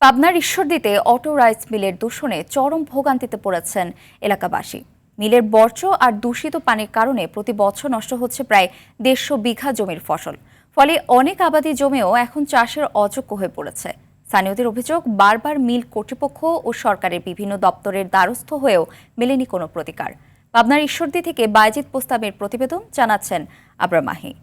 পাবনার ঈশ্বরদীতে auto rice মিলের দূষণে চরম ভোগান্তিতে পড়েছেন এলাকাবাসী। মিলের বর্জ্য আর দূষিত পানির কারণে প্রতি বছর নষ্ট হচ্ছে প্রায় 150 বিঘা জমির ফসল। ফলে অনেক আবাদি জমিও এখন চাষের অযোগ্য হয়ে পড়েছে। স্থানীয়দের অভিযোগ, বারবার মিল কর্তৃপক্ষ ও সরকারের বিভিন্ন দপ্তরের দ্বারস্থ হয়েও মেলেনি কোনো প্রতিকার। পাবনার ঈশ্বরদী থেকে বাইজিদ পোস্তামের প্রতিবেদন, জানাচ্ছেন আবরার মাহি।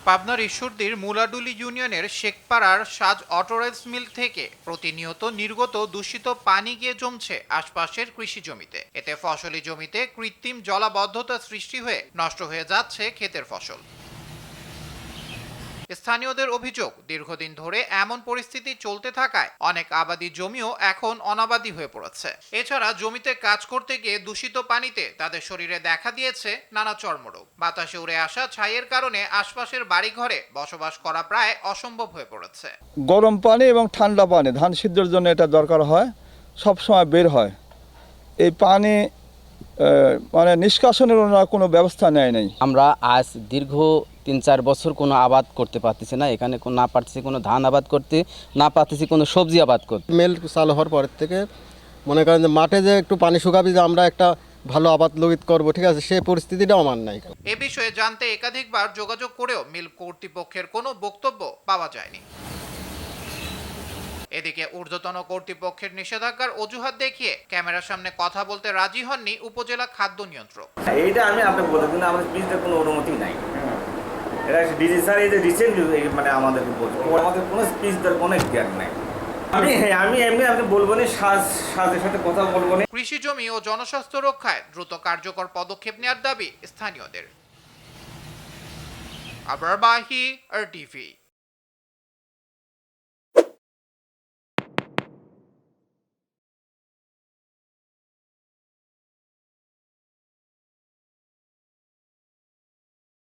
পাবনার ঈশ্বরদীর মুলাডুলি ইউনিয়নের শেখপাড়ার সাজ অটোরাইস মিল থেকে প্রতিনিয়ত নির্গত দূষিত পানি গিয়ে জমছে আশপাশের কৃষি জমিতে। এতে ফসলি জমিতে কৃত্রিম জলাবদ্ধতা সৃষ্টি হয়ে নষ্ট হয়ে যাচ্ছে ক্ষেতের ফসল। স্থানীয়দের অভিযোগ, দীর্ঘদিন ধরে এমন পরিস্থিতি চলতে থাকায় অনেক আবাদি জমিও এখন অনাবাদি হয়ে পড়েছে। এছাড়া জমিতে কাজ করতে গিয়ে দূষিত পানিতে তাদের শরীরে দেখা দিয়েছে নানা চর্মরোগ। বাতাসে উড়ে আসা ছাইয়ের কারণে আশপাশের বাড়িঘরে বসবাস করা প্রায় অসম্ভব হয়ে পড়েছে। গরম পানি এবং ঠান্ডা পানি ধান সিদ্ধের জন্য এটা দরকার হয়, সব সময় বের হয়। এই পানি মানে নিষ্কাশনের কোনো ব্যবস্থা নেয় নাই। আমরা আজ দীর্ঘ 3-4 বছর কোনো আবাদ করতে পারতেছি না। এখানে না পারতেছি কোনো ধান আবাদ করতে, না পারতেছি কোনো সবজি আবাদ করতে। মেল চালু হওয়ার পরের থেকে মনে করেন যে মাঠে যে একটু পানি শুকাবি, যে আমরা একটা ভালো আবাদ লুগিত করবো, ঠিক আছে, সেই পরিস্থিতিটাও আমার নাই। এ বিষয়ে জানতে একাধিকবার যোগাযোগ করেও মিল কর্তৃপক্ষের কোনো বক্তব্য পাওয়া যায়নি। এদিকে ঊর্ধ্বতন কর্তৃপক্ষের নিষেধাজ্ঞার অজুহাত দেখিয়ে ক্যামেরার সামনে কথা বলতে রাজি হননি উপজেলা খাদ্য নিয়ন্ত্রক। এইটা আমি আপনাকে বলতে, কিন্তু আমাদের পিসটার কোনো অনুমতি নাই। এটা ডিজি স্যার এই যে রিসেন্টলি মানে আমাদেরকে বলছে, আমাদের কোনো পিসটার কোনো জ্ঞান নাই। আমি এমনি আপনি বলবো না, সাজের সাথে কথা বলবো না। কৃষি জমি ও জনস্বাস্থ্য রক্ষায় দ্রুত কার্যকর পদক্ষেপ নেওয়ার দাবি স্থানীয়দের। আবরার মাহি, RTV।